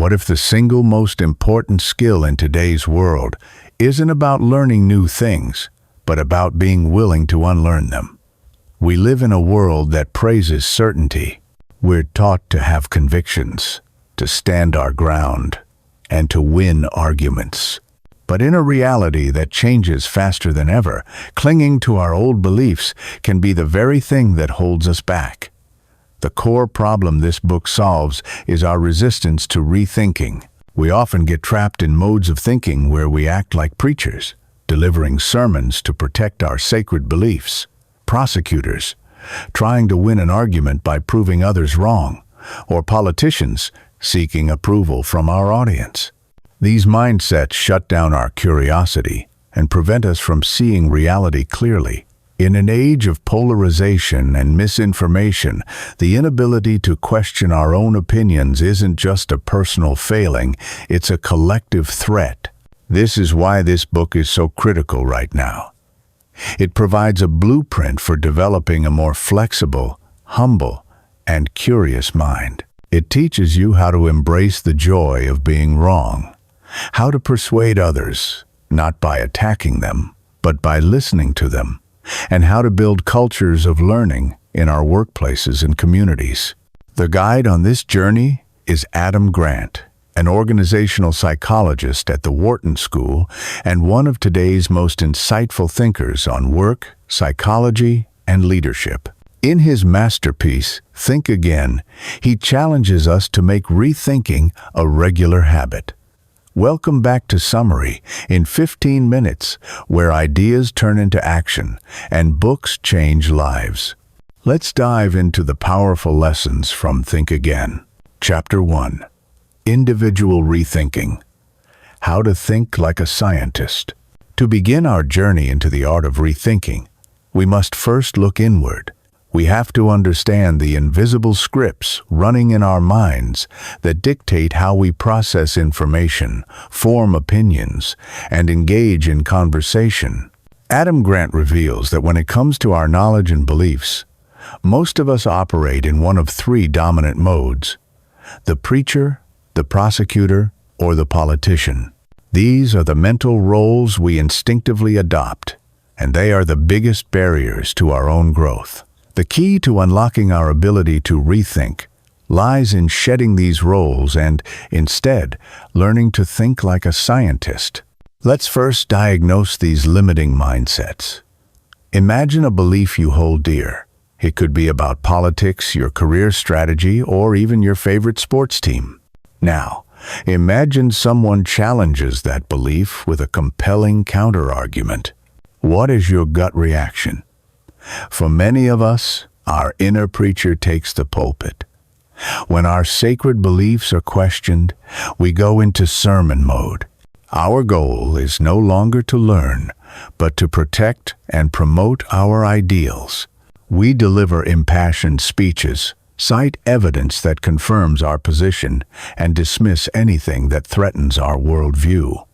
What if the single most important skill in today's world isn't about learning new things, but about being willing to unlearn them? We live in a world that praises certainty. We're taught to have convictions, to stand our ground, and to win arguments. But in a reality that changes faster than ever, clinging to our old beliefs can be the very thing that holds us back. The core problem this book solves is our resistance to rethinking. We often get trapped in modes of thinking where we act like preachers, delivering sermons to protect our sacred beliefs, prosecutors, trying to win an argument by proving others wrong, or politicians seeking approval from our audience. These mindsets shut down our curiosity and prevent us from seeing reality clearly. In an age of polarization and misinformation, the inability to question our own opinions isn't just a personal failing, it's a collective threat. This is why this book is so critical right now. It provides a blueprint for developing a more flexible, humble, and curious mind. It teaches you how to embrace the joy of being wrong, how to persuade others, not by attacking them, but by listening to them, and how to build cultures of learning in our workplaces and communities. The guide on this journey is Adam Grant, an organizational psychologist at the Wharton School and one of today's most insightful thinkers on work, psychology, and leadership. In his masterpiece, Think Again, he challenges us to make rethinking a regular habit. Welcome back to Summary in 15 minutes, where ideas turn into action and books change lives. Let's dive into the powerful lessons from Think Again. Chapter 1. Individual Rethinking. How to Think Like a Scientist. To begin our journey into the art of rethinking, we must first look inward. We have to understand the invisible scripts running in our minds that dictate how we process information, form opinions, and engage in conversation. Adam Grant reveals that when it comes to our knowledge and beliefs, most of us operate in one of three dominant modes: the preacher, the prosecutor, or the politician. These are the mental roles we instinctively adopt, and they are the biggest barriers to our own growth. The key to unlocking our ability to rethink lies in shedding these roles and, instead, learning to think like a scientist. Let's first diagnose these limiting mindsets. Imagine a belief you hold dear. It could be about politics, your career strategy, or even your favorite sports team. Now, imagine someone challenges that belief with a compelling counter-argument. What is your gut reaction? For many of us, our inner preacher takes the pulpit. When our sacred beliefs are questioned, we go into sermon mode. Our goal is no longer to learn, but to protect and promote our ideals. We deliver impassioned speeches, cite evidence that confirms our position, and dismiss anything that threatens our worldview.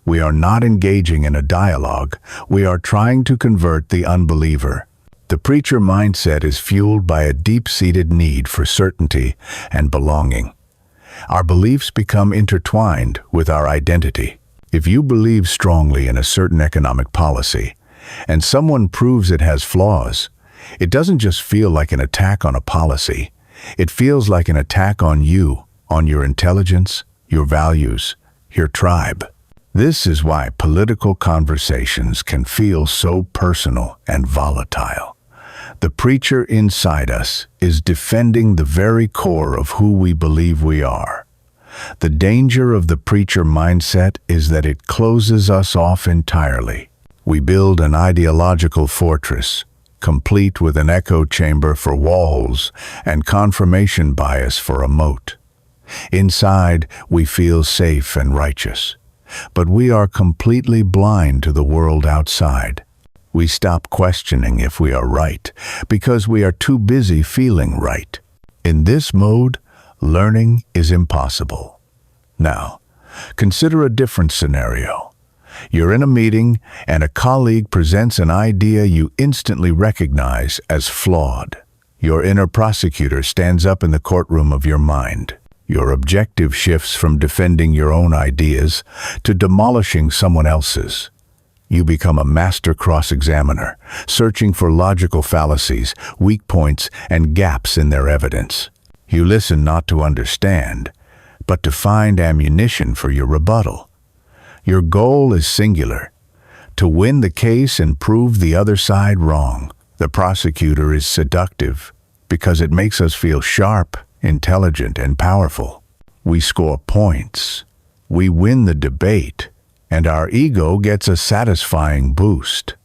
We are not engaging in a dialogue, we are trying to convert the unbeliever. The preacher mindset is fueled by a deep-seated need for certainty and belonging. Our beliefs become intertwined with our identity. If you believe strongly in a certain economic policy, and someone proves it has flaws, it doesn't just feel like an attack on a policy, it feels like an attack on you, on your intelligence, your values, your tribe. This is why political conversations can feel so personal and volatile. The preacher inside us is defending the very core of who we believe we are. The danger of the preacher mindset is that it closes us off entirely. We build an ideological fortress, complete with an echo chamber for walls and confirmation bias for a moat. Inside, we feel safe and righteous. But we are completely blind to the world outside. We stop questioning if we are right because we are too busy feeling right. In this mode, learning is impossible. Now, consider a different scenario. You're in a meeting and a colleague presents an idea you instantly recognize as flawed. Your inner prosecutor stands up in the courtroom of your mind. Your objective shifts from defending your own ideas to demolishing someone else's. You become a master cross-examiner, searching for logical fallacies, weak points, and gaps in their evidence. You listen not to understand, but to find ammunition for your rebuttal. Your goal is singular: to win the case and prove the other side wrong. The prosecutor is seductive because it makes us feel sharp, intelligent, and powerful. We score points. We win the debate, and our ego gets a satisfying boost.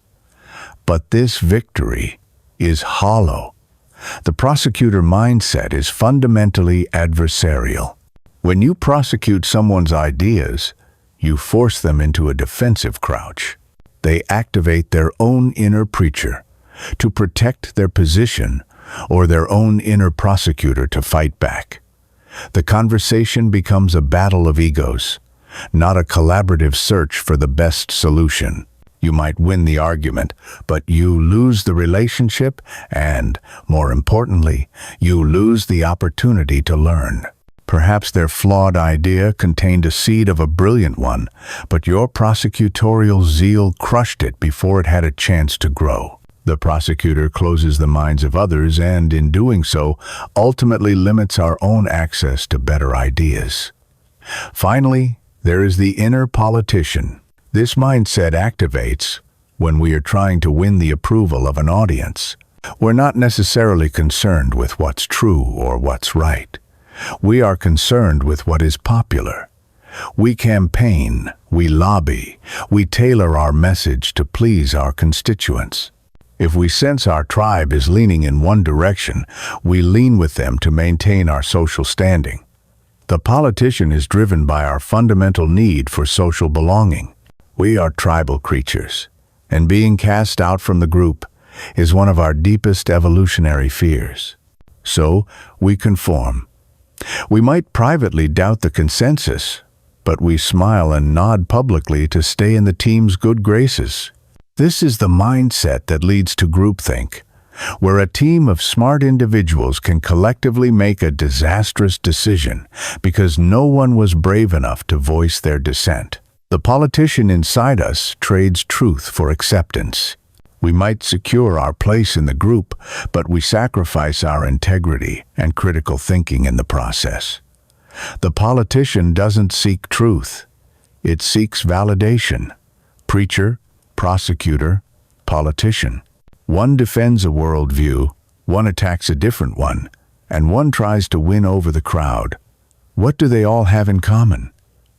But this victory is hollow. The prosecutor mindset is fundamentally adversarial. When you prosecute someone's ideas, you force them into a defensive crouch. They activate their own inner preacher to protect their position, or their own inner prosecutor to fight back. The conversation becomes a battle of egos, not a collaborative search for the best solution. You might win the argument, but you lose the relationship and, more importantly, you lose the opportunity to learn. Perhaps their flawed idea contained a seed of a brilliant one, but your prosecutorial zeal crushed it before it had a chance to grow. The prosecutor closes the minds of others and, in doing so, ultimately limits our own access to better ideas. Finally, there is the inner politician. This mindset activates when we are trying to win the approval of an audience. We're not necessarily concerned with what's true or what's right. We are concerned with what is popular. We campaign, we lobby, we tailor our message to please our constituents. If we sense our tribe is leaning in one direction, we lean with them to maintain our social standing. The politician is driven by our fundamental need for social belonging. We are tribal creatures, and being cast out from the group is one of our deepest evolutionary fears. So, we conform. We might privately doubt the consensus, but we smile and nod publicly to stay in the team's good graces. This is the mindset that leads to groupthink, where a team of smart individuals can collectively make a disastrous decision because no one was brave enough to voice their dissent. The politician inside us trades truth for acceptance. We might secure our place in the group, but we sacrifice our integrity and critical thinking in the process. The politician doesn't seek truth. It seeks validation. Preacher, prosecutor, politician. One defends a worldview, one attacks a different one, and one tries to win over the crowd. What do they all have in common?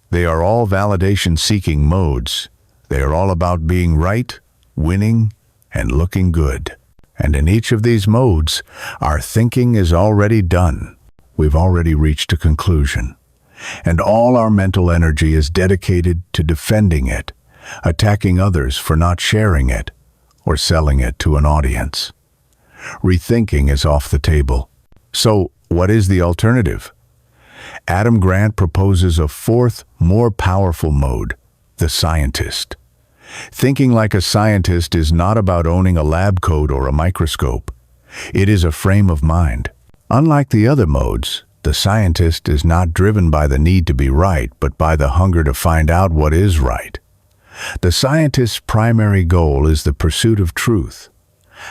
They are all validation-seeking modes. They are all about being right, winning, and looking good. And in each of these modes, our thinking is already done. We've already reached a conclusion. And all our mental energy is dedicated to defending it, attacking others for not sharing it, or selling it to an audience. Rethinking is off the table. So, what is the alternative? Adam Grant proposes a fourth, more powerful mode: the scientist. Thinking like a scientist is not about owning a lab coat or a microscope. It is a frame of mind. Unlike the other modes, the scientist is not driven by the need to be right, but by the hunger to find out what is right. The scientist's primary goal is the pursuit of truth.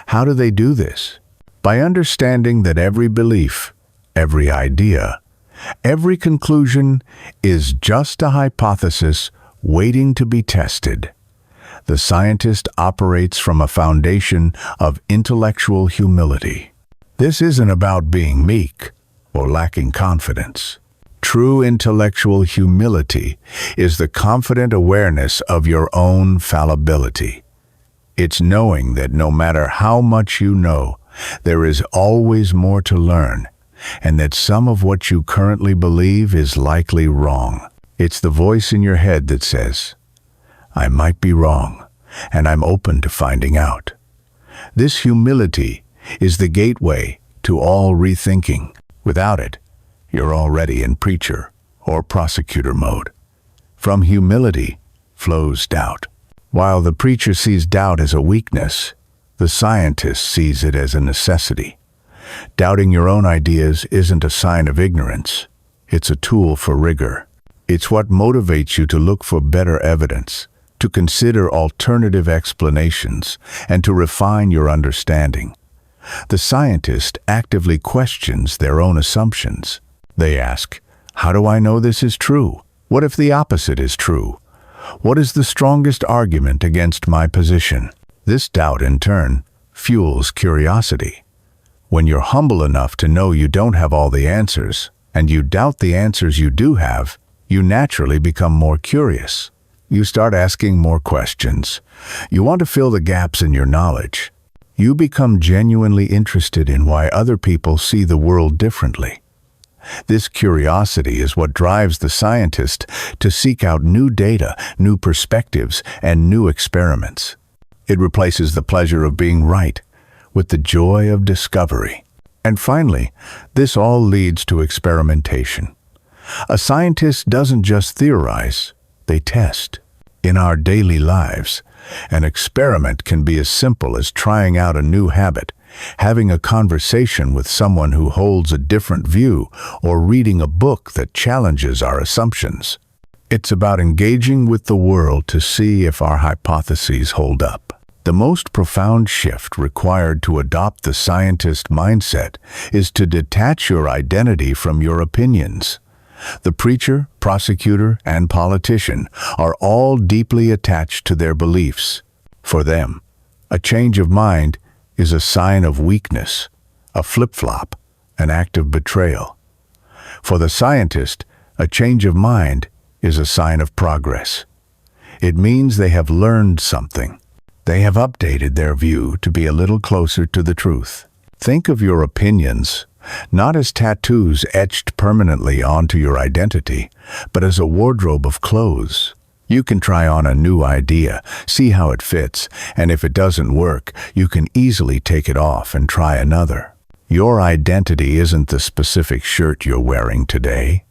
How do they do this? By understanding that every belief, every idea, every conclusion is just a hypothesis waiting to be tested. The scientist operates from a foundation of intellectual humility. This isn't about being meek or lacking confidence. True intellectual humility is the confident awareness of your own fallibility. It's knowing that no matter how much you know, there is always more to learn, and that some of what you currently believe is likely wrong. It's the voice in your head that says, "I might be wrong, and I'm open to finding out." This humility is the gateway to all rethinking. Without it, you're already in preacher or prosecutor mode. From humility flows doubt. While the preacher sees doubt as a weakness, the scientist sees it as a necessity. Doubting your own ideas isn't a sign of ignorance. It's a tool for rigor. It's what motivates you to look for better evidence, to consider alternative explanations, and to refine your understanding. The scientist actively questions their own assumptions. They ask, how do I know this is true? What if the opposite is true? What is the strongest argument against my position? This doubt, in turn, fuels curiosity. When you're humble enough to know you don't have all the answers, and you doubt the answers you do have, you naturally become more curious. You start asking more questions. You want to fill the gaps in your knowledge. You become genuinely interested in why other people see the world differently. This curiosity is what drives the scientist to seek out new data, new perspectives, and new experiments. It replaces the pleasure of being right with the joy of discovery. And finally, this all leads to experimentation. A scientist doesn't just theorize, they test. In our daily lives, an experiment can be as simple as trying out a new habit, having a conversation with someone who holds a different view, or reading a book that challenges our assumptions. It's about engaging with the world to see if our hypotheses hold up. The most profound shift required to adopt the scientist mindset is to detach your identity from your opinions. The preacher, prosecutor, and politician are all deeply attached to their beliefs. For them, a change of mind is a sign of weakness, a flip-flop, an act of betrayal. For the scientist, a change of mind is a sign of progress. It means they have learned something. They have updated their view to be a little closer to the truth. Think of your opinions not as tattoos etched permanently onto your identity, but as a wardrobe of clothes. You can try on a new idea, see how it fits, and if it doesn't work, you can easily take it off and try another. Your identity isn't the specific shirt you're wearing today.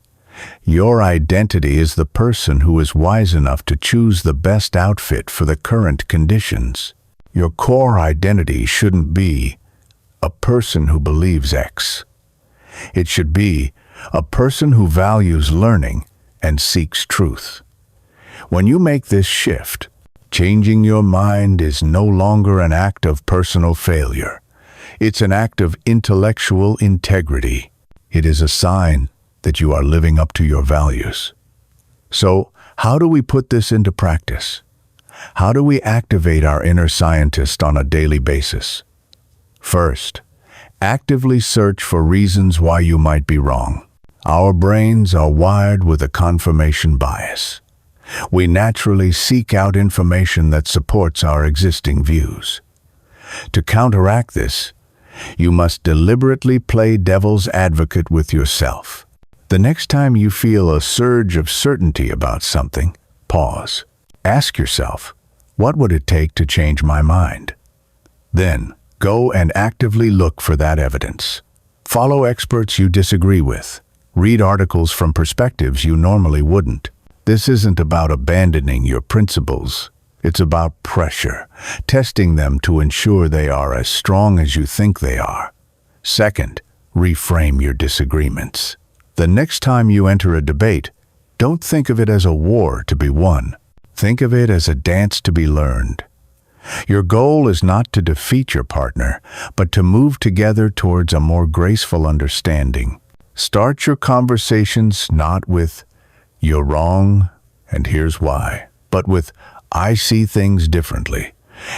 Your identity is the person who is wise enough to choose the best outfit for the current conditions. Your core identity shouldn't be a person who believes X. It should be a person who values learning and seeks truth. When you make this shift, changing your mind is no longer an act of personal failure. It's an act of intellectual integrity. It is a sign that you are living up to your values. So, how do we put this into practice? How do we activate our inner scientist on a daily basis? First, actively search for reasons why you might be wrong. Our brains are wired with a confirmation bias. We naturally seek out information that supports our existing views. To counteract this, you must deliberately play devil's advocate with yourself. The next time you feel a surge of certainty about something, pause. Ask yourself, what would it take to change my mind? Then, go and actively look for that evidence. Follow experts you disagree with. Read articles from perspectives you normally wouldn't. This isn't about abandoning your principles. It's about pressure, testing them to ensure they are as strong as you think they are. Second, reframe your disagreements. The next time you enter a debate, don't think of it as a war to be won. Think of it as a dance to be learned. Your goal is not to defeat your partner, but to move together towards a more graceful understanding. Start your conversations not with, "You're wrong, and here's why," but with, "I see things differently,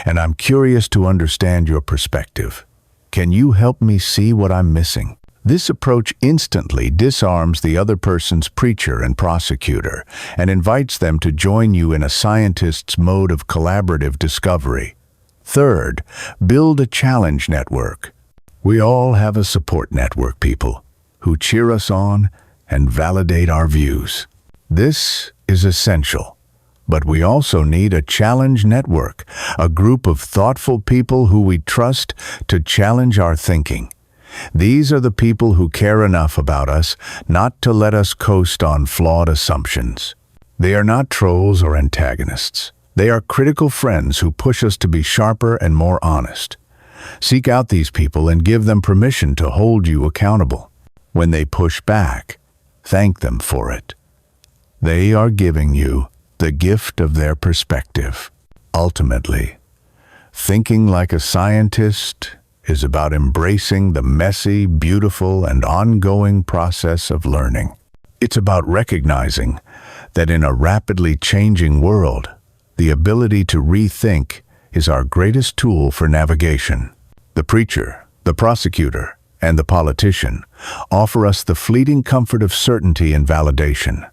and I'm curious to understand your perspective. Can you help me see what I'm missing?" This approach instantly disarms the other person's preacher and prosecutor and invites them to join you in a scientist's mode of collaborative discovery. Third, build a challenge network. We all have a support network, people, who cheer us on and validate our views. This is essential. But we also need a challenge network, a group of thoughtful people who we trust to challenge our thinking. These are the people who care enough about us not to let us coast on flawed assumptions. They are not trolls or antagonists. They are critical friends who push us to be sharper and more honest. Seek out these people and give them permission to hold you accountable. When they push back, Thank them for it. They are giving you the gift of their perspective. Ultimately, thinking like a scientist is about embracing the messy, beautiful, and ongoing process of learning. It's about recognizing that in a rapidly changing world, the ability to rethink is our greatest tool for navigation. The preacher, the prosecutor, and the politician offer us the fleeting comfort of certainty and validation.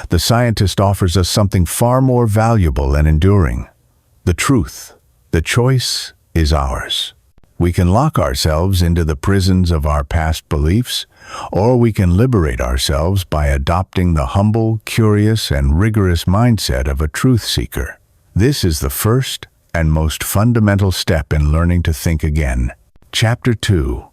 The scientist offers us something far more valuable and enduring: the truth. The choice is ours. We can lock ourselves into the prisons of our past beliefs, or we can liberate ourselves by adopting the humble, curious, and rigorous mindset of a truth seeker. This is the first and most fundamental step in learning to think again. Chapter 2.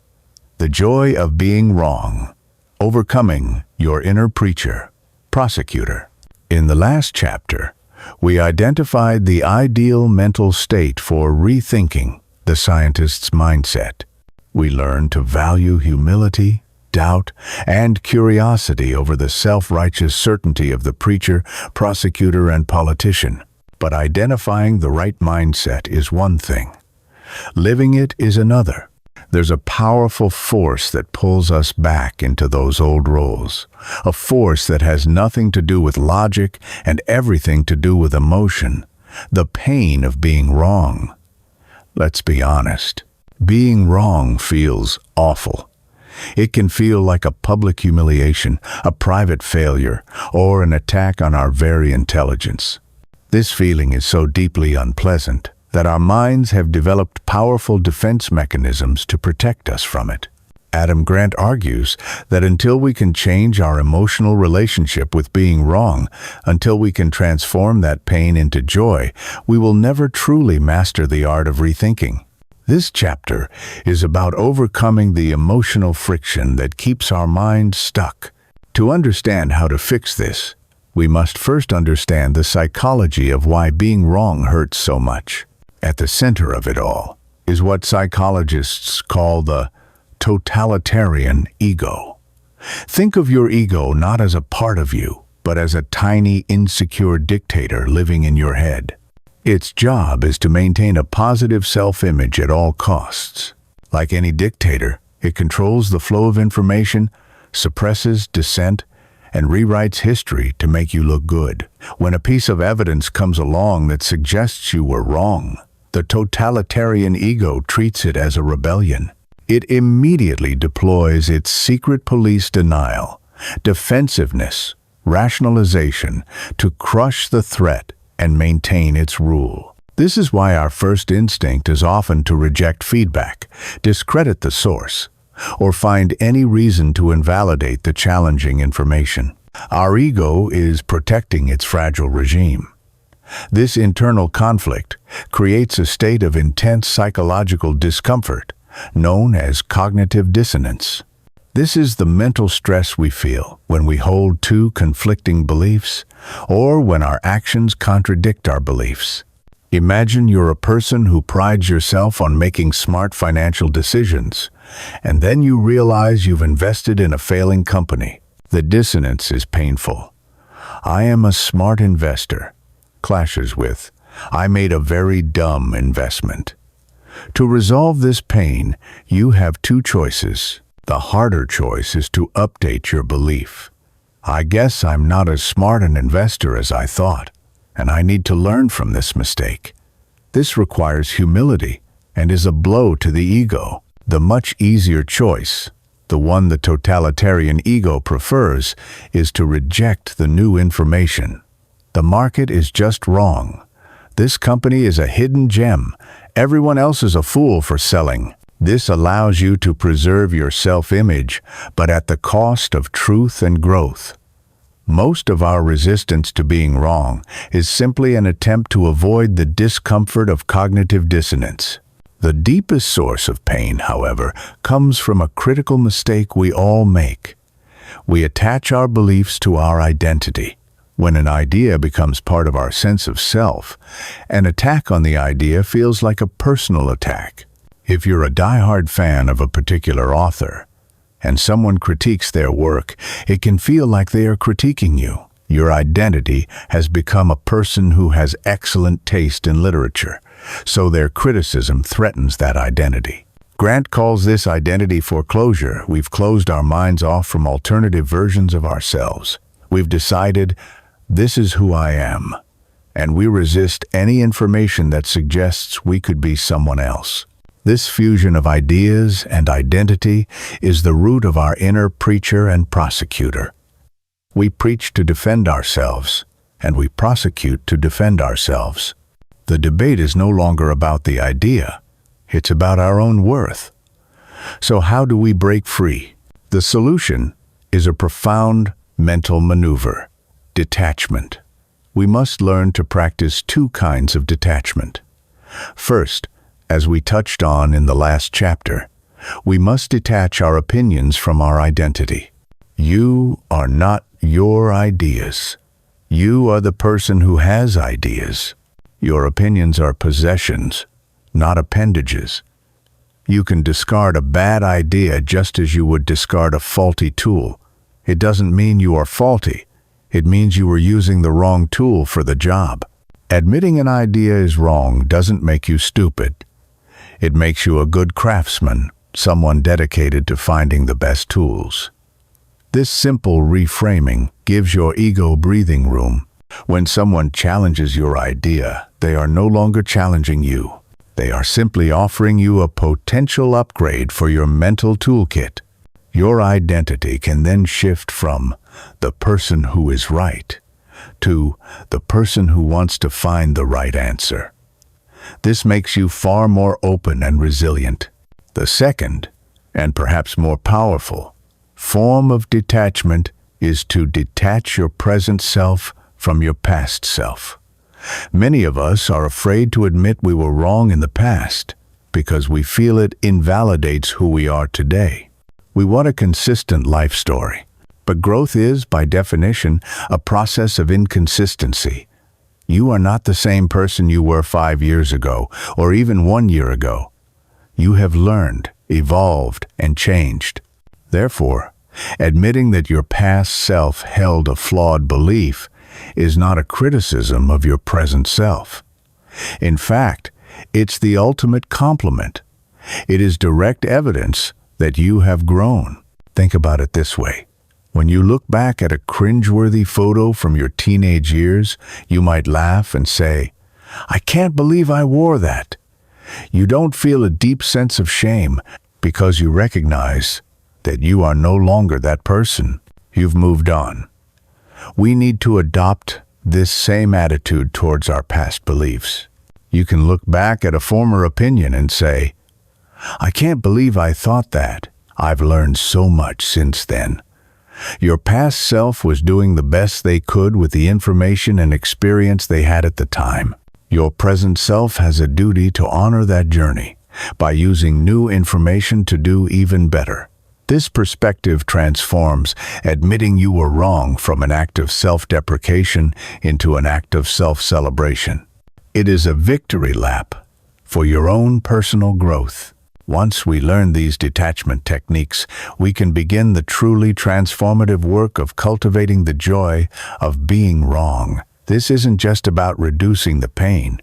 The Joy of Being Wrong. Overcoming Your Inner Preacher, Prosecutor. In the last chapter, we identified the ideal mental state for rethinking the scientist's mindset. We learned to value humility, doubt, and curiosity over the self-righteous certainty of the preacher, prosecutor, and politician. But identifying the right mindset is one thing. Living it is another. There's a powerful force that pulls us back into those old roles, a force that has nothing to do with logic and everything to do with emotion, the pain of being wrong. Let's be honest, being wrong feels awful. It can feel like a public humiliation, a private failure, or an attack on our very intelligence. This feeling is so deeply unpleasant that our minds have developed powerful defense mechanisms to protect us from it. Adam Grant argues that until we can change our emotional relationship with being wrong, until we can transform that pain into joy, we will never truly master the art of rethinking. This chapter is about overcoming the emotional friction that keeps our minds stuck. To understand how to fix this, we must first understand the psychology of why being wrong hurts so much. At the center of it all is what psychologists call the totalitarian ego. Think of your ego not as a part of you, but as a tiny, insecure dictator living in your head. Its job is to maintain a positive self-image at all costs. Like any dictator, it controls the flow of information, suppresses dissent, and rewrites history to make you look good. When a piece of evidence comes along that suggests you were wrong, the totalitarian ego treats it as a rebellion. It immediately deploys its secret police denial, defensiveness, rationalization to crush the threat and maintain its rule. This is why our first instinct is often to reject feedback, discredit the source, or find any reason to invalidate the challenging information. Our ego is protecting its fragile regime. This internal conflict creates a state of intense psychological discomfort, known as cognitive dissonance. This is the mental stress we feel when we hold two conflicting beliefs, or when our actions contradict our beliefs. Imagine you're a person who prides yourself on making smart financial decisions, and then you realize you've invested in a failing company. The dissonance is painful. "I am a smart investor," clashes with, "I made a very dumb investment." To resolve this pain, you have two choices. The harder choice is to update your belief. "I guess I'm not as smart an investor as I thought, and I need to learn from this mistake." This requires humility and is a blow to the ego. The much easier choice, the one the totalitarian ego prefers, is to reject the new information. The market is just wrong. This company is a hidden gem. Everyone else is a fool for selling. This allows you to preserve your self-image, but at the cost of truth and growth. Most of our resistance to being wrong is simply an attempt to avoid the discomfort of cognitive dissonance. The deepest source of pain, however, comes from a critical mistake we all make. We attach our beliefs to our identity. When an idea becomes part of our sense of self, an attack on the idea feels like a personal attack. If you're a die-hard fan of a particular author, and someone critiques their work, it can feel like they are critiquing you. Your identity has become a person who has excellent taste in literature, so their criticism threatens that identity. Grant calls this identity foreclosure. We've closed our minds off from alternative versions of ourselves. We've decided, this is who I am, and we resist any information that suggests we could be someone else. This fusion of ideas and identity is the root of our inner preacher and prosecutor. We preach to defend ourselves, and we prosecute to defend ourselves. The debate is no longer about the idea. It's about our own worth. So how do we break free? The solution is a profound mental maneuver: detachment. We must learn to practice two kinds of detachment. First, as we touched on in the last chapter, we must detach our opinions from our identity. You are not your ideas. You are the person who has ideas. Your opinions are possessions, not appendages. You can discard a bad idea just as you would discard a faulty tool. It doesn't mean you are faulty. It means you were using the wrong tool for the job. Admitting an idea is wrong doesn't make you stupid. It makes you a good craftsman, someone dedicated to finding the best tools. This simple reframing gives your ego breathing room. When someone challenges your idea, they are no longer challenging you. They are simply offering you a potential upgrade for your mental toolkit. Your identity can then shift from the person who is right to the person who wants to find the right answer. This makes you far more open and resilient. The second, and perhaps more powerful, form of detachment is to detach your present self from your past self. Many of us are afraid to admit we were wrong in the past because we feel it invalidates who we are today. We want a consistent life story, but growth is, by definition, a process of inconsistency. You are not the same person you were 5 years ago, or even 1 year ago. You have learned, evolved, and changed. Therefore, admitting that your past self held a flawed belief is not a criticism of your present self. In fact, it's the ultimate compliment. It is direct evidence that you have grown. Think about it this way. When you look back at a cringeworthy photo from your teenage years, you might laugh and say, "I can't believe I wore that." You don't feel a deep sense of shame because you recognize that you are no longer that person. You've moved on. We need to adopt this same attitude towards our past beliefs. You can look back at a former opinion and say, "I can't believe I thought that. I've learned so much since then." Your past self was doing the best they could with the information and experience they had at the time. Your present self has a duty to honor that journey by using new information to do even better. This perspective transforms admitting you were wrong from an act of self-deprecation into an act of self-celebration. It is a victory lap for your own personal growth. Once we learn these detachment techniques, we can begin the truly transformative work of cultivating the joy of being wrong. This isn't just about reducing the pain.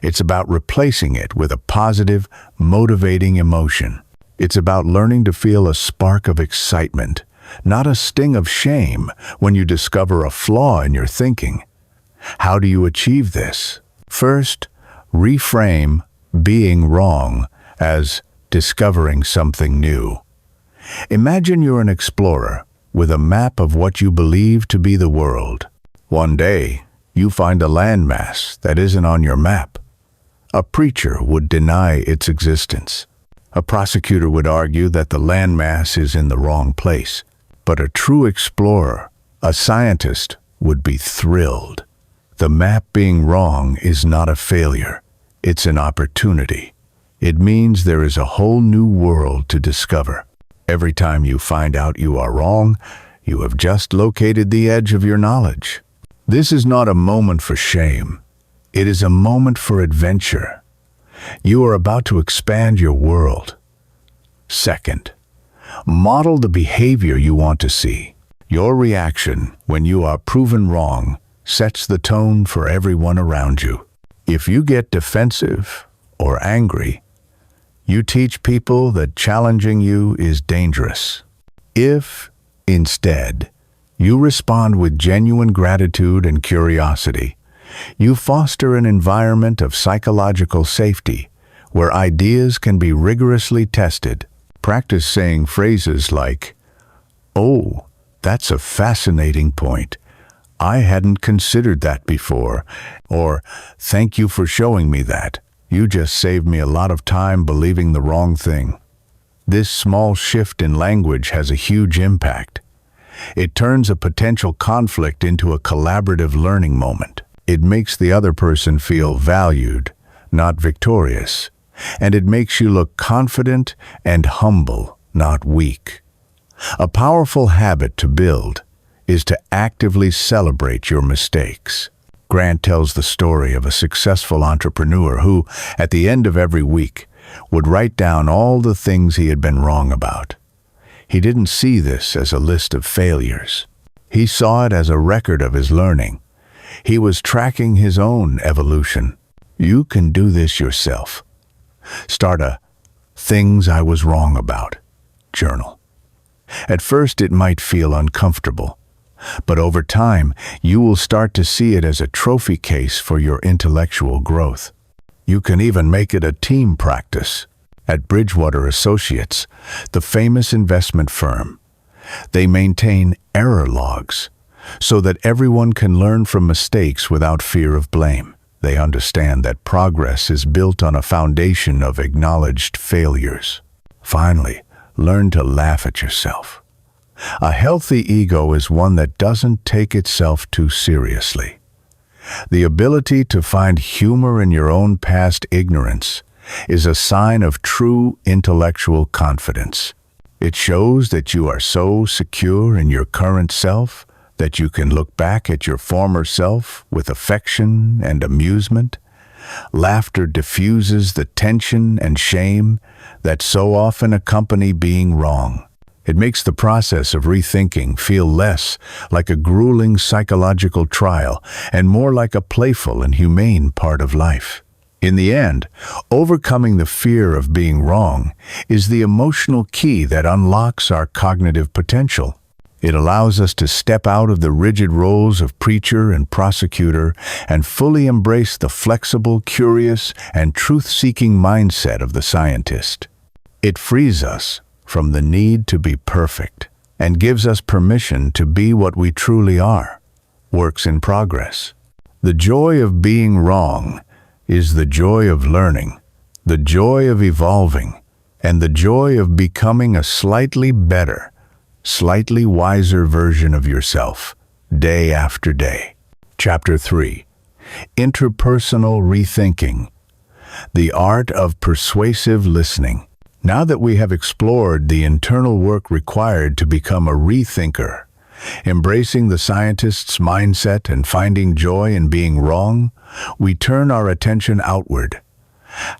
It's about replacing it with a positive, motivating emotion. It's about learning to feel a spark of excitement, not a sting of shame when you discover a flaw in your thinking. How do you achieve this? First, reframe being wrong as discovering something new. Imagine you're an explorer with a map of what you believe to be the world. One day, you find a landmass that isn't on your map. A preacher would deny its existence. A prosecutor would argue that the landmass is in the wrong place. But a true explorer, a scientist, would be thrilled. The map being wrong is not a failure. It's an opportunity. It means there is a whole new world to discover. Every time you find out you are wrong, you have just located the edge of your knowledge. This is not a moment for shame. It is a moment for adventure. You are about to expand your world. Second, Model the behavior you want to see. Your reaction when you are proven wrong sets the tone for everyone around you. If you get defensive or angry, you teach people that challenging you is dangerous. If, instead, you respond with genuine gratitude and curiosity, you foster an environment of psychological safety where ideas can be rigorously tested. Practice saying phrases like, "Oh, that's a fascinating point. I hadn't considered that before," or "Thank you for showing me that. You just saved me a lot of time believing the wrong thing." This small shift in language has a huge impact. It turns a potential conflict into a collaborative learning moment. It makes the other person feel valued, not victorious, and it makes you look confident and humble, not weak. A powerful habit to build is to actively celebrate your mistakes. Grant tells the story of a successful entrepreneur who, at the end of every week, would write down all the things he had been wrong about. He didn't see this as a list of failures. He saw it as a record of his learning. He was tracking his own evolution. You can do this yourself. Start a "Things I Was Wrong About" journal. At first it might feel uncomfortable, but over time you will start to see it as a trophy case for your intellectual growth. You can even make it a team practice. At Bridgewater Associates, the famous investment firm, they maintain error logs so that everyone can learn from mistakes without fear of blame. They understand that progress is built on a foundation of acknowledged failures. Finally, learn to laugh at yourself. A healthy ego is one that doesn't take itself too seriously. The ability to find humor in your own past ignorance is a sign of true intellectual confidence. It shows that you are so secure in your current self that you can look back at your former self with affection and amusement. Laughter diffuses the tension and shame that so often accompany being wrong. It makes the process of rethinking feel less like a grueling psychological trial and more like a playful and humane part of life. In the end, overcoming the fear of being wrong is the emotional key that unlocks our cognitive potential. It allows us to step out of the rigid roles of preacher and prosecutor and fully embrace the flexible, curious, and truth-seeking mindset of the scientist. It frees us from the need to be perfect and gives us permission to be what we truly are, works in progress. The joy of being wrong is the joy of learning, the joy of evolving, and the joy of becoming a slightly better, slightly wiser version of yourself, day after day. Chapter 3. Interpersonal Rethinking. The Art of Persuasive Listening. Now that we have explored the internal work required to become a rethinker, embracing the scientist's mindset and finding joy in being wrong, we turn our attention outward.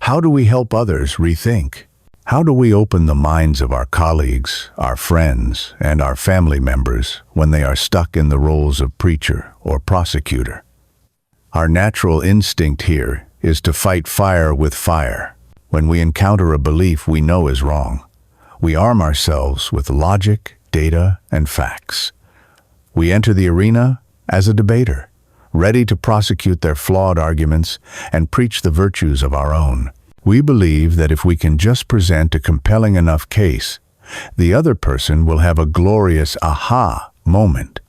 How do we help others rethink? How do we open the minds of our colleagues, our friends, and our family members when they are stuck in the roles of preacher or prosecutor? Our natural instinct here is to fight fire with fire. When we encounter a belief we know is wrong, we arm ourselves with logic, data, and facts. We enter the arena as a debater, ready to prosecute their flawed arguments and preach the virtues of our own. We believe that if we can just present a compelling enough case, the other person will have a glorious aha moment,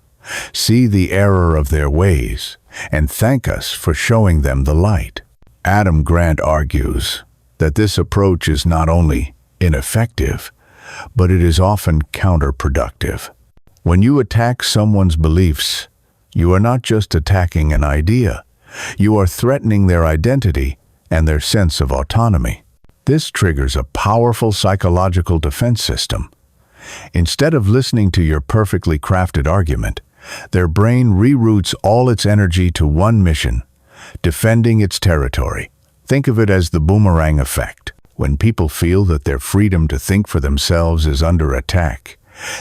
see the error of their ways, and thank us for showing them the light. Adam Grant argues that this approach is not only ineffective, but it is often counterproductive. When you attack someone's beliefs, you are not just attacking an idea, you are threatening their identity and their sense of autonomy. This triggers a powerful psychological defense system. Instead of listening to your perfectly crafted argument, their brain reroutes all its energy to one mission: defending its territory. Think of it as the boomerang effect. When people feel that their freedom to think for themselves is under attack,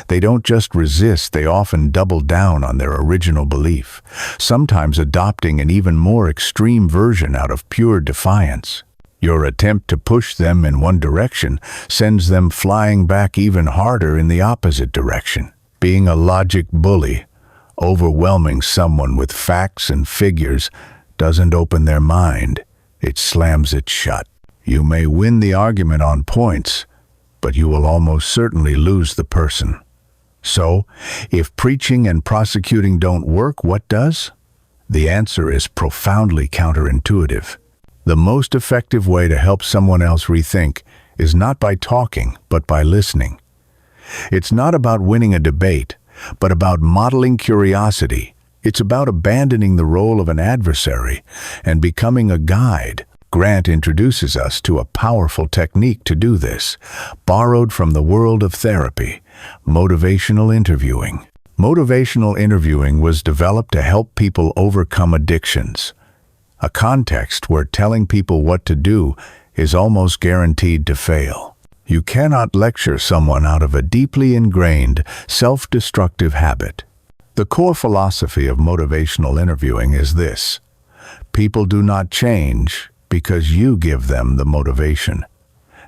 they don't just resist, they often double down on their original belief, sometimes adopting an even more extreme version out of pure defiance. Your attempt to push them in one direction sends them flying back even harder in the opposite direction. Being a logic bully, overwhelming someone with facts and figures, doesn't open their mind, it slams it shut. You may win the argument on points, but you will almost certainly lose the person. So, if preaching and prosecuting don't work, what does? The answer is profoundly counterintuitive. The most effective way to help someone else rethink is not by talking, but by listening. It's not about winning a debate, but about modeling curiosity. It's about abandoning the role of an adversary and becoming a guide. Grant introduces us to a powerful technique to do this, borrowed from the world of therapy: motivational interviewing. Motivational interviewing was developed to help people overcome addictions, a context where telling people what to do is almost guaranteed to fail. You cannot lecture someone out of a deeply ingrained, self-destructive habit. The core philosophy of motivational interviewing is this: people do not change because you give them the motivation.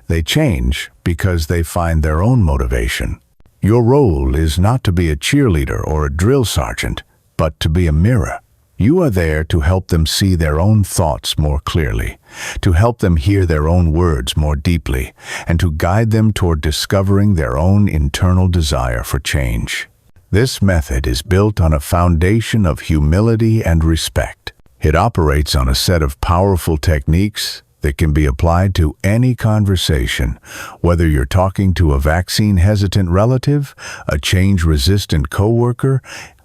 They change because they find their own motivation. Your role is not to be a cheerleader or a drill sergeant, but to be a mirror. You are there to help them see their own thoughts more clearly, to help them hear their own words more deeply, and to guide them toward discovering their own internal desire for change. This method is built on a foundation of humility and respect. It operates on a set of powerful techniques that can be applied to any conversation, whether you're talking to a vaccine-hesitant relative, a change-resistant coworker,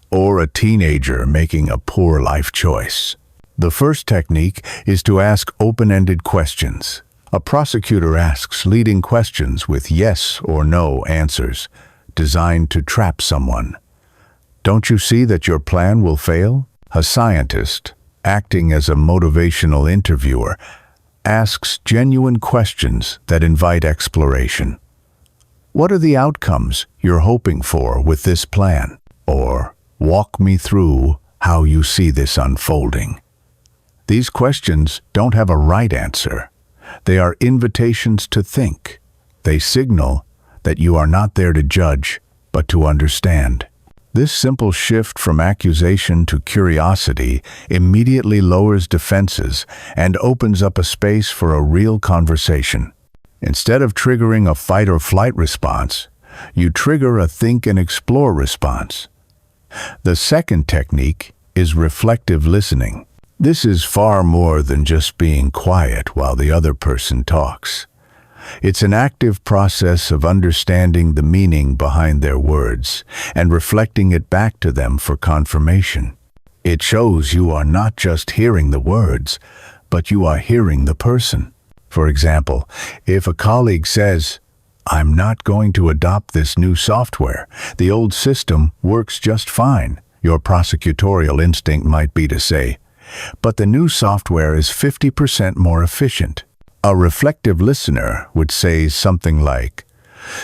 or a teenager making a poor life choice. The first technique is to ask open-ended questions. A prosecutor asks leading questions with yes or no answers, designed to trap someone. Don't you see that your plan will fail? A scientist, acting as a motivational interviewer, asks genuine questions that invite exploration. What are the outcomes you're hoping for with this plan? Or, walk me through how you see this unfolding. These questions don't have a right answer. They are invitations to think. They signal that you are not there to judge, but to understand. This simple shift from accusation to curiosity immediately lowers defenses and opens up a space for a real conversation. Instead of triggering a fight or flight response, you trigger a think and explore response. The second technique is reflective listening. This is far more than just being quiet while the other person talks. It's an active process of understanding the meaning behind their words and reflecting it back to them for confirmation. It shows you are not just hearing the words, but you are hearing the person. For example, if a colleague says, "I'm not going to adopt this new software. The old system works just fine," your prosecutorial instinct might be to say, "But the new software is 50% more efficient." A reflective listener would say something like,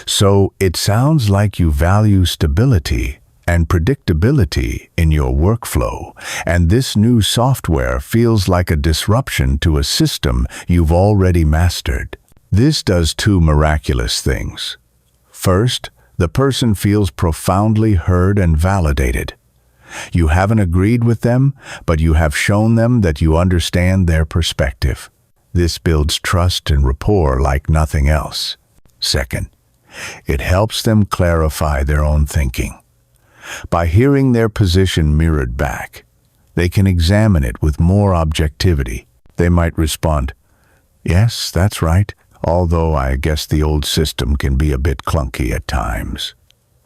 "So it sounds like you value stability and predictability in your workflow, and this new software feels like a disruption to a system you've already mastered." This does two miraculous things. First, the person feels profoundly heard and validated. You haven't agreed with them, but you have shown them that you understand their perspective. This builds trust and rapport like nothing else. Second, it helps them clarify their own thinking. By hearing their position mirrored back, they can examine it with more objectivity. They might respond, "Yes, that's right, although I guess the old system can be a bit clunky at times."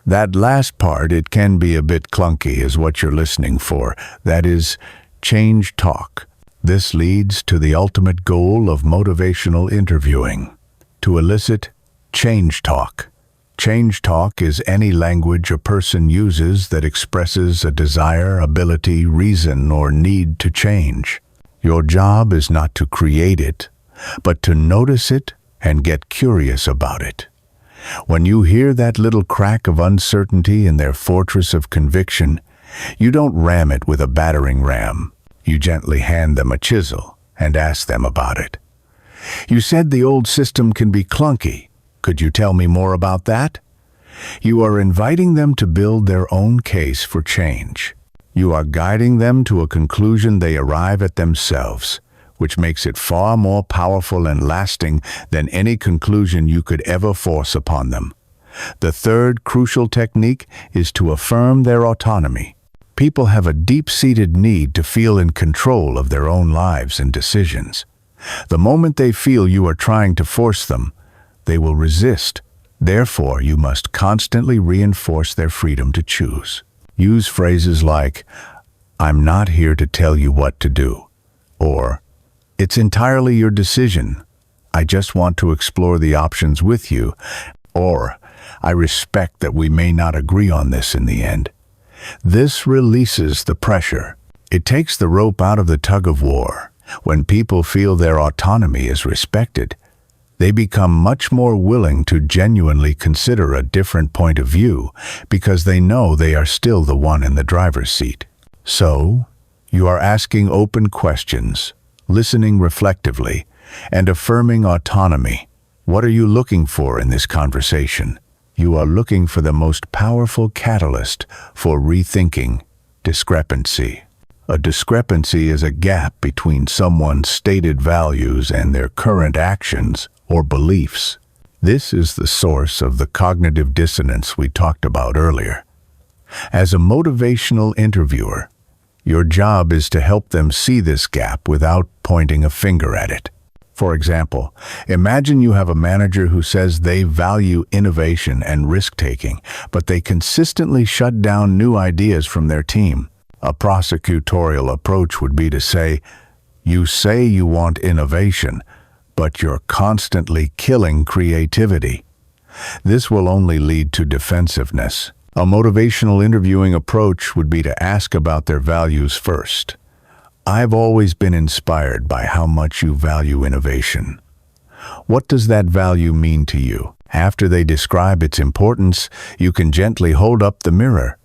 That last part, "it can be a bit clunky," is what you're listening for. That is change talk. This leads to the ultimate goal of motivational interviewing: to elicit change talk. Change talk is any language a person uses that expresses a desire, ability, reason, or need to change. Your job is not to create it, but to notice it and get curious about it. When you hear that little crack of uncertainty in their fortress of conviction, you don't ram it with a battering ram. You gently hand them a chisel and ask them about it. You said the old system can be clunky. Could you tell me more about that? You are inviting them to build their own case for change. You are guiding them to a conclusion they arrive at themselves, which makes it far more powerful and lasting than any conclusion you could ever force upon them. The third crucial technique is to affirm their autonomy. People have a deep-seated need to feel in control of their own lives and decisions. The moment they feel you are trying to force them, they will resist. Therefore, you must constantly reinforce their freedom to choose. Use phrases like, "I'm not here to tell you what to do," or "It's entirely your decision. I just want to explore the options with you," or "I respect that we may not agree on this in the end." This releases the pressure. It takes the rope out of the tug-of-war. When people feel their autonomy is respected, they become much more willing to genuinely consider a different point of view because they know they are still the one in the driver's seat. So, you are asking open questions, listening reflectively, and affirming autonomy. What are you looking for in this conversation? You are looking for the most powerful catalyst for rethinking: discrepancy. A discrepancy is a gap between someone's stated values and their current actions or beliefs. This is the source of the cognitive dissonance we talked about earlier. As a motivational interviewer, your job is to help them see this gap without pointing a finger at it. For example, imagine you have a manager who says they value innovation and risk-taking, but they consistently shut down new ideas from their team. A prosecutorial approach would be to say, "You say you want innovation, but you're constantly killing creativity." This will only lead to defensiveness. A motivational interviewing approach would be to ask about their values first. "I've always been inspired by how much you value innovation. What does that value mean to you?" After they describe its importance, you can gently hold up the mirror.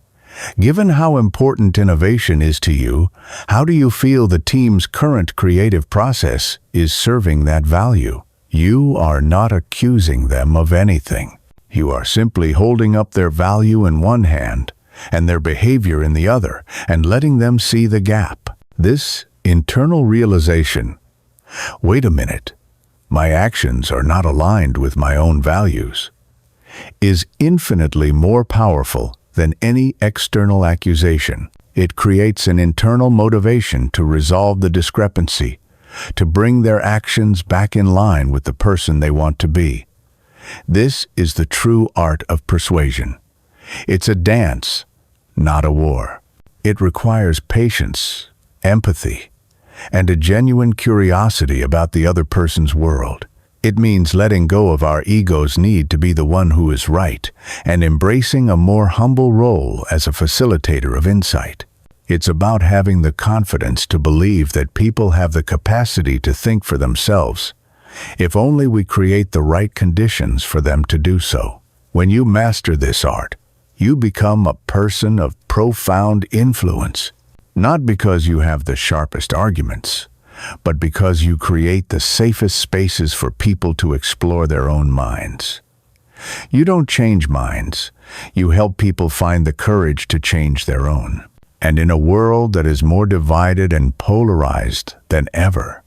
Given how important innovation is to you, how do you feel the team's current creative process is serving that value? You are not accusing them of anything. You are simply holding up their value in one hand and their behavior in the other and letting them see the gap. This internal realization, "Wait a minute, my actions are not aligned with my own values," is infinitely more powerful than any external accusation. It creates an internal motivation to resolve the discrepancy, to bring their actions back in line with the person they want to be. This is the true art of persuasion. It's a dance, not a war. It requires patience, empathy, and a genuine curiosity about the other person's world. It means letting go of our ego's need to be the one who is right and embracing a more humble role as a facilitator of insight. It's about having the confidence to believe that people have the capacity to think for themselves, if only we create the right conditions for them to do so. When you master this art, you become a person of profound influence, not because you have the sharpest arguments, but because you create the safest spaces for people to explore their own minds. You don't change minds, you help people find the courage to change their own. And in a world that is more divided and polarized than ever,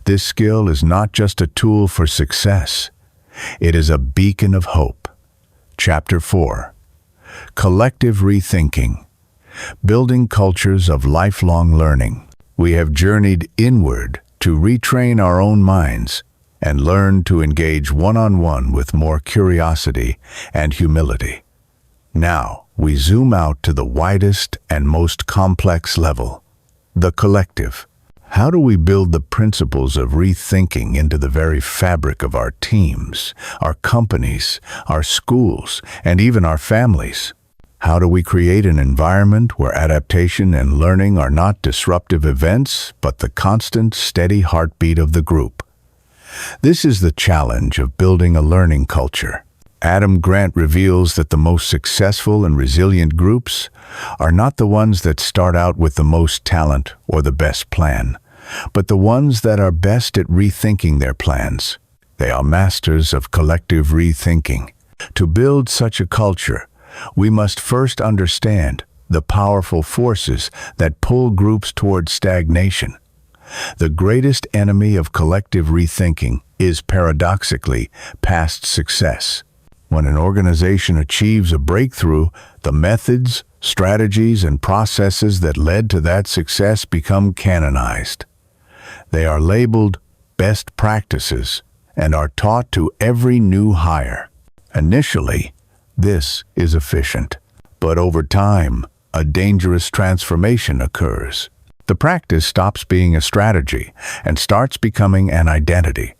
this skill is not just a tool for success, it is a beacon of hope. Chapter 4. Collective Rethinking. Building cultures of lifelong learning. We have journeyed inward to retrain our own minds and learn to engage one-on-one with more curiosity and humility. Now, we zoom out to the widest and most complex level, the collective. How do we build the principles of rethinking into the very fabric of our teams, our companies, our schools, and even our families? How do we create an environment where adaptation and learning are not disruptive events, but the constant, steady heartbeat of the group? This is the challenge of building a learning culture. Adam Grant reveals that the most successful and resilient groups are not the ones that start out with the most talent or the best plan, but the ones that are best at rethinking their plans. They are masters of collective rethinking. To build such a culture, we must first understand the powerful forces that pull groups toward stagnation. The greatest enemy of collective rethinking is, paradoxically, past success. When an organization achieves a breakthrough, the methods, strategies, and processes that led to that success become canonized. They are labeled best practices and are taught to every new hire. Initially, this is efficient, but over time, a dangerous transformation occurs. The practice stops being a strategy and starts becoming an identity.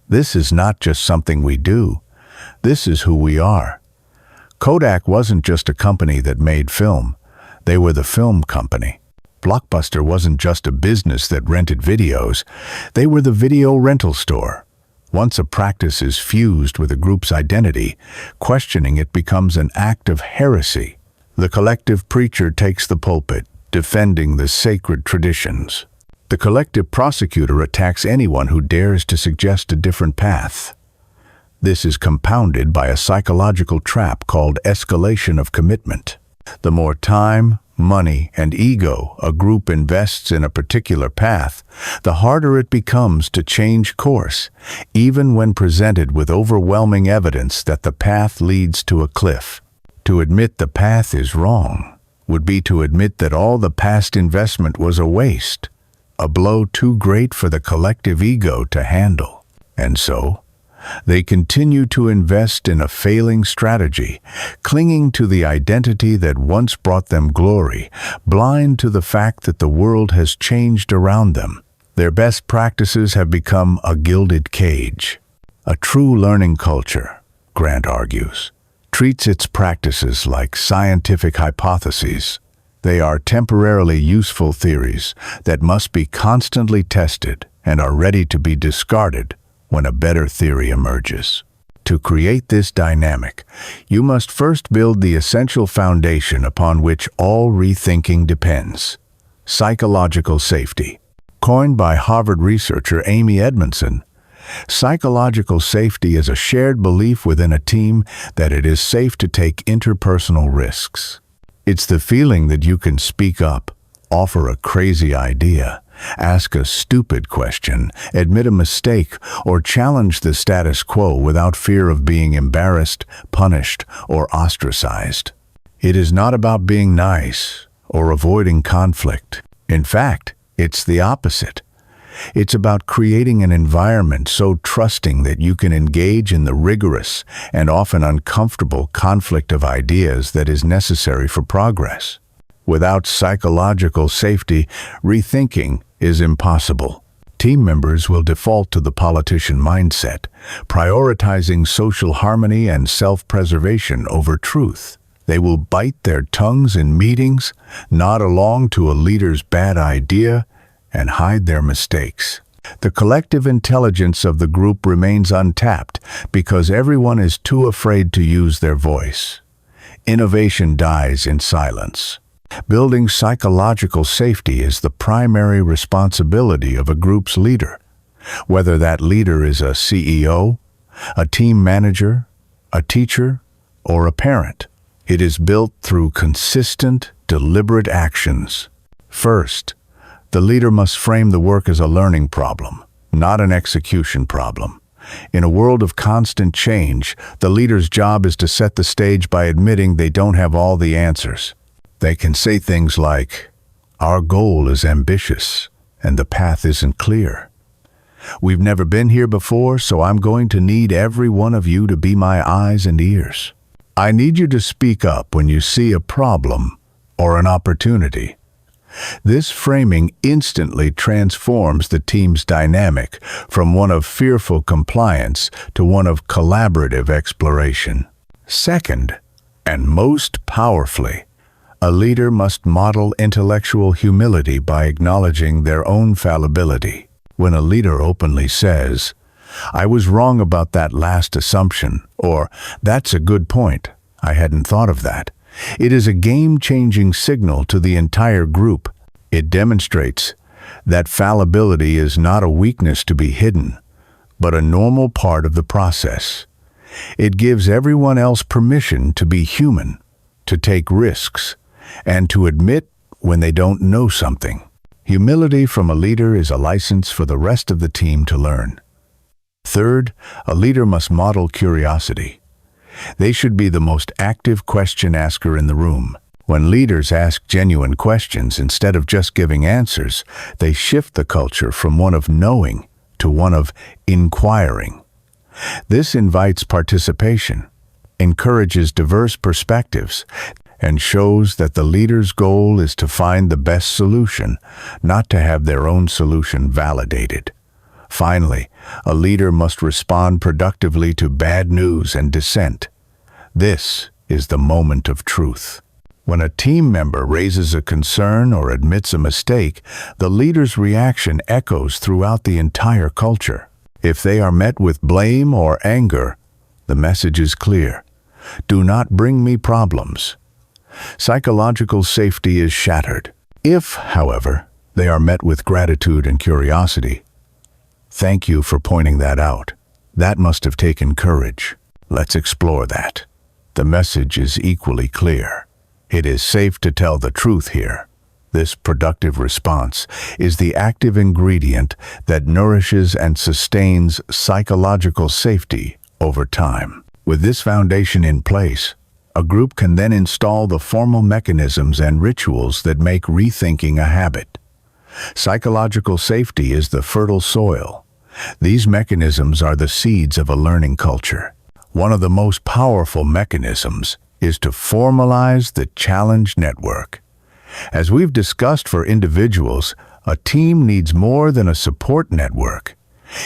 This is not just something we do. This is who we are. Kodak wasn't just a company that made film. They were the film company. Blockbuster wasn't just a business that rented videos. They were the video rental store. Once a practice is fused with a group's identity, questioning it becomes an act of heresy. The collective preacher takes the pulpit, defending the sacred traditions. The collective prosecutor attacks anyone who dares to suggest a different path. This is compounded by a psychological trap called escalation of commitment. The more time, money, and ego a group invests in a particular path, the harder it becomes to change course, even when presented with overwhelming evidence that the path leads to a cliff. To admit the path is wrong would be to admit that all the past investment was a waste, a blow too great for the collective ego to handle. And so, they continue to invest in a failing strategy, clinging to the identity that once brought them glory, blind to the fact that the world has changed around them. Their best practices have become a gilded cage. A true learning culture, Grant argues, treats its practices like scientific hypotheses. They are temporarily useful theories that must be constantly tested and are ready to be discarded when a better theory emerges. To create this dynamic, you must first build the essential foundation upon which all rethinking depends: psychological safety. Coined by Harvard researcher Amy Edmondson, psychological safety is a shared belief within a team that it is safe to take interpersonal risks. It's the feeling that you can speak up, offer a crazy idea, ask a stupid question, admit a mistake, or challenge the status quo without fear of being embarrassed, punished, or ostracized. It is not about being nice or avoiding conflict. In fact, it's the opposite. It's about creating an environment so trusting that you can engage in the rigorous and often uncomfortable conflict of ideas that is necessary for progress. Without psychological safety, rethinking is impossible. Team members will default to the politician mindset, prioritizing social harmony and self-preservation over truth. They will bite their tongues in meetings, nod along to a leader's bad idea, and hide their mistakes. The collective intelligence of the group remains untapped because everyone is too afraid to use their voice. Innovation dies in silence. Building psychological safety is the primary responsibility of a group's leader. Whether that leader is a CEO, a team manager, a teacher, or a parent, it is built through consistent, deliberate actions. First, the leader must frame the work as a learning problem, not an execution problem. In a world of constant change, the leader's job is to set the stage by admitting they don't have all the answers. They can say things like, "Our goal is ambitious, and the path isn't clear. We've never been here before, so I'm going to need every one of you to be my eyes and ears. I need you to speak up when you see a problem or an opportunity." This framing instantly transforms the team's dynamic from one of fearful compliance to one of collaborative exploration. Second, and most powerfully, a leader must model intellectual humility by acknowledging their own fallibility. When a leader openly says, "I was wrong about that last assumption," or "That's a good point. I hadn't thought of that." It is a game-changing signal to the entire group. It demonstrates that fallibility is not a weakness to be hidden, but a normal part of the process. It gives everyone else permission to be human, to take risks, and to admit when they don't know something. Humility from a leader is a license for the rest of the team to learn. Third, a leader must model curiosity. They should be the most active question asker in the room. When leaders ask genuine questions instead of just giving answers, they shift the culture from one of knowing to one of inquiring. This invites participation, encourages diverse perspectives, and shows that the leader's goal is to find the best solution, not to have their own solution validated. Finally, a leader must respond productively to bad news and dissent. This is the moment of truth. When a team member raises a concern or admits a mistake, the leader's reaction echoes throughout the entire culture. If they are met with blame or anger, the message is clear: do not bring me problems. Psychological safety is shattered. If, however, they are met with gratitude and curiosity, "Thank you for pointing that out. That must have taken courage. Let's explore that." The message is equally clear. It is safe to tell the truth here. This productive response is the active ingredient that nourishes and sustains psychological safety over time. With this foundation in place, a group can then install the formal mechanisms and rituals that make rethinking a habit. Psychological safety is the fertile soil. These mechanisms are the seeds of a learning culture. One of the most powerful mechanisms is to formalize the challenge network. As we've discussed for individuals, a team needs more than a support network.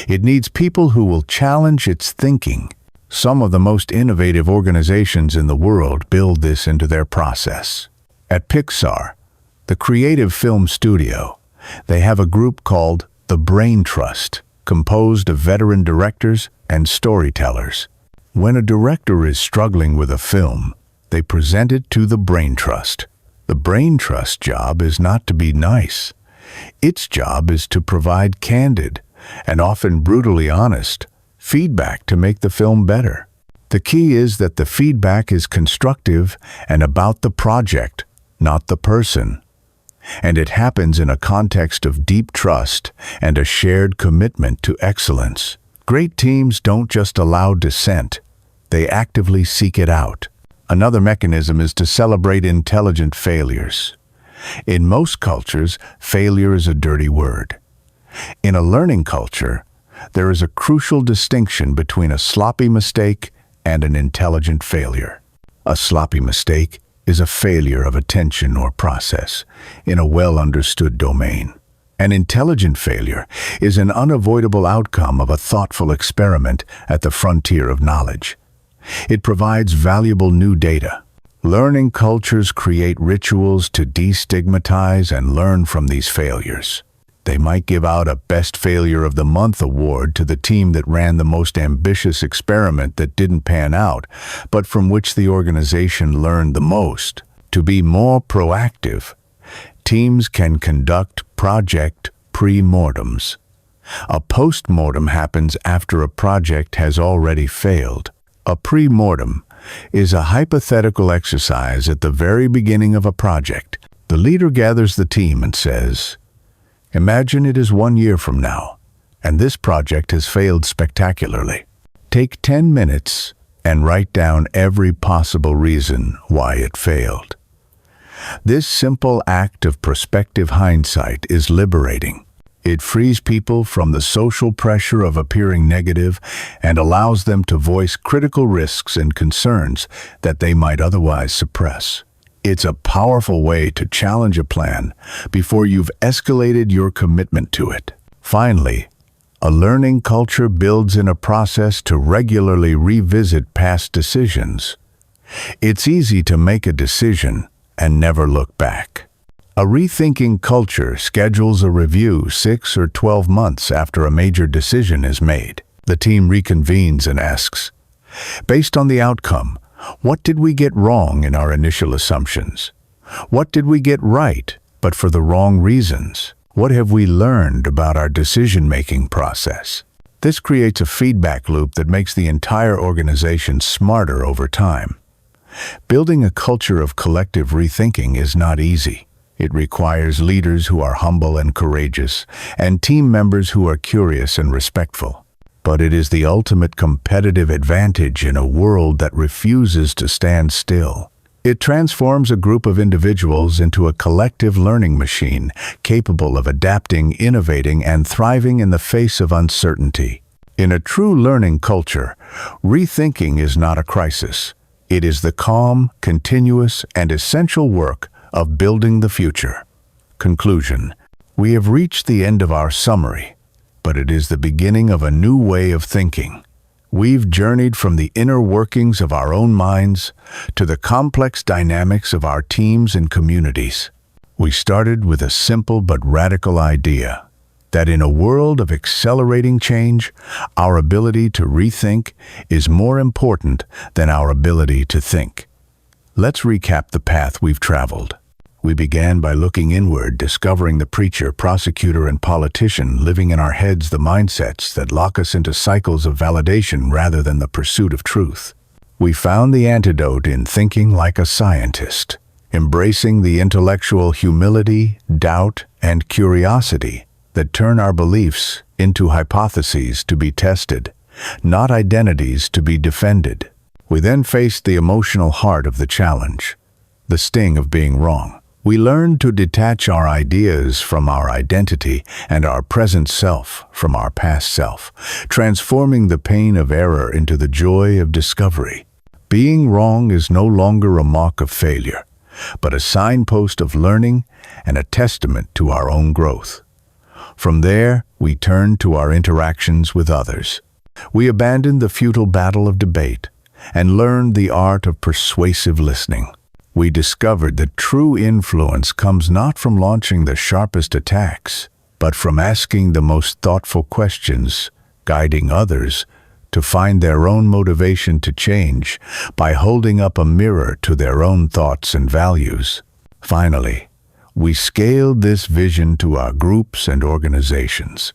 It needs people who will challenge its thinking. Some of the most innovative organizations in the world build this into their process. At Pixar, the creative film studio, they have a group called the Brain Trust, composed of veteran directors and storytellers. When a director is struggling with a film, they present it to the Brain Trust. The Brain Trust's job is not to be nice. Its job is to provide candid, and often brutally honest, feedback to make the film better. The key is that the feedback is constructive and about the project, not the person. And it happens in a context of deep trust and a shared commitment to excellence. Great teams don't just allow dissent, they actively seek it out. Another mechanism is to celebrate intelligent failures. In most cultures, failure is a dirty word. In a learning culture, there is a crucial distinction between a sloppy mistake and an intelligent failure. A sloppy mistake is a failure of attention or process in a well-understood domain. An intelligent failure is an unavoidable outcome of a thoughtful experiment at the frontier of knowledge. It provides valuable new data. Learning cultures create rituals to destigmatize and learn from these failures. They might give out a Best Failure of the Month award to the team that ran the most ambitious experiment that didn't pan out, but from which the organization learned the most. To be more proactive, teams can conduct project pre-mortems. A post-mortem happens after a project has already failed. A pre-mortem is a hypothetical exercise at the very beginning of a project. The leader gathers the team and says, "Imagine it is 1 year from now, and this project has failed spectacularly. Take 10 minutes and write down every possible reason why it failed." This simple act of prospective hindsight is liberating. It frees people from the social pressure of appearing negative and allows them to voice critical risks and concerns that they might otherwise suppress. It's a powerful way to challenge a plan before you've escalated your commitment to it. Finally, a learning culture builds in a process to regularly revisit past decisions. It's easy to make a decision and never look back. A rethinking culture schedules a review 6 or 12 months after a major decision is made. The team reconvenes and asks, based on the outcome, what did we get wrong in our initial assumptions? What did we get right, but for the wrong reasons? What have we learned about our decision-making process? This creates a feedback loop that makes the entire organization smarter over time. Building a culture of collective rethinking is not easy. It requires leaders who are humble and courageous, and team members who are curious and respectful. But it is the ultimate competitive advantage in a world that refuses to stand still. It transforms a group of individuals into a collective learning machine, capable of adapting, innovating, and thriving in the face of uncertainty. In a true learning culture, rethinking is not a crisis. It is the calm, continuous, and essential work of building the future. Conclusion. We have reached the end of our summary, but it is the beginning of a new way of thinking. We've journeyed from the inner workings of our own minds to the complex dynamics of our teams and communities. We started with a simple but radical idea that in a world of accelerating change, our ability to rethink is more important than our ability to think. Let's recap the path we've traveled. We began by looking inward, discovering the preacher, prosecutor, and politician living in our heads the mindsets that lock us into cycles of validation rather than the pursuit of truth. We found the antidote in thinking like a scientist, embracing the intellectual humility, doubt, and curiosity that turn our beliefs into hypotheses to be tested, not identities to be defended. We then faced the emotional heart of the challenge, the sting of being wrong. We learned to detach our ideas from our identity and our present self from our past self, transforming the pain of error into the joy of discovery. Being wrong is no longer a mark of failure, but a signpost of learning and a testament to our own growth. From there, we turned to our interactions with others. We abandoned the futile battle of debate and learned the art of persuasive listening. We discovered that true influence comes not from launching the sharpest attacks, but from asking the most thoughtful questions, guiding others to find their own motivation to change by holding up a mirror to their own thoughts and values. Finally, we scaled this vision to our groups and organizations.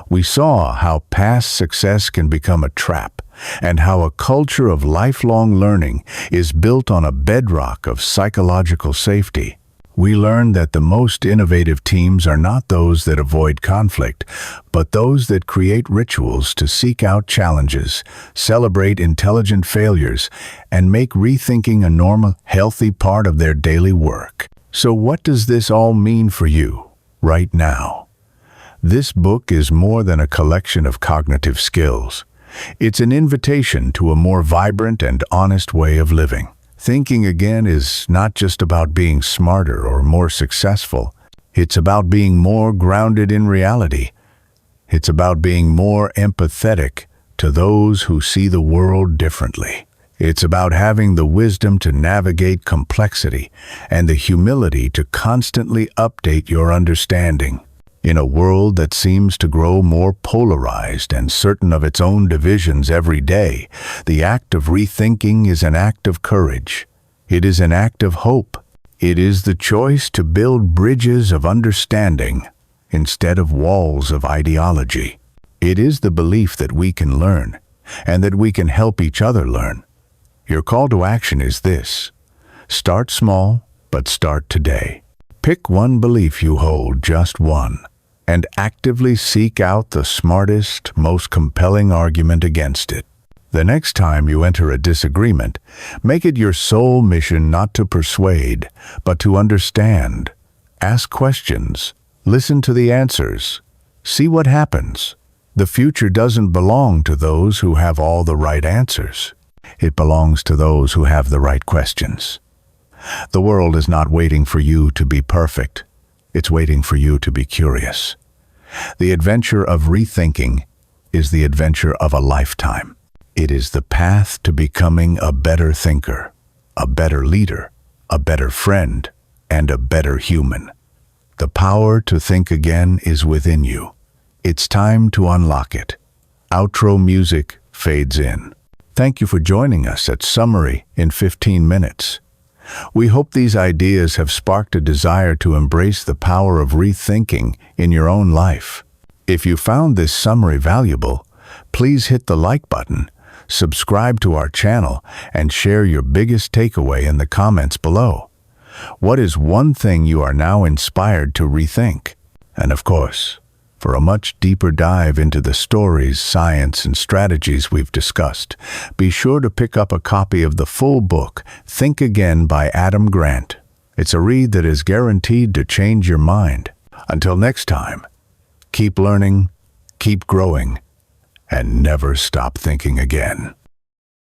We saw how past success can become a trap, and how a culture of lifelong learning is built on a bedrock of psychological safety. We learned that the most innovative teams are not those that avoid conflict, but those that create rituals to seek out challenges, celebrate intelligent failures, and make rethinking a normal, healthy part of their daily work. So what does this all mean for you, right now? This book is more than a collection of cognitive skills. It's an invitation to a more vibrant and honest way of living. Thinking again is not just about being smarter or more successful. It's about being more grounded in reality. It's about being more empathetic to those who see the world differently. It's about having the wisdom to navigate complexity and the humility to constantly update your understanding. In a world that seems to grow more polarized and certain of its own divisions every day, the act of rethinking is an act of courage. It is an act of hope. It is the choice to build bridges of understanding instead of walls of ideology. It is the belief that we can learn and that we can help each other learn. Your call to action is this: start small, but start today. Pick one belief you hold, just one, and actively seek out the smartest, most compelling argument against it. The next time you enter a disagreement, make it your sole mission not to persuade, but to understand. Ask questions. Listen to the answers. See what happens. The future doesn't belong to those who have all the right answers. It belongs to those who have the right questions. The world is not waiting for you to be perfect. It's waiting for you to be curious. The adventure of rethinking is the adventure of a lifetime. It is the path to becoming a better thinker, a better leader, a better friend, and a better human. The power to think again is within you. It's time to unlock it. Outro music fades in. Thank you for joining us at Summary in 15 Minutes. We hope these ideas have sparked a desire to embrace the power of rethinking in your own life. If you found this summary valuable, please hit the like button, subscribe to our channel, and share your biggest takeaway in the comments below. What is one thing you are now inspired to rethink? And of course, for a much deeper dive into the stories, science, and strategies we've discussed, be sure to pick up a copy of the full book, Think Again by Adam Grant. It's a read that is guaranteed to change your mind. Until next time, keep learning, keep growing, and never stop thinking again.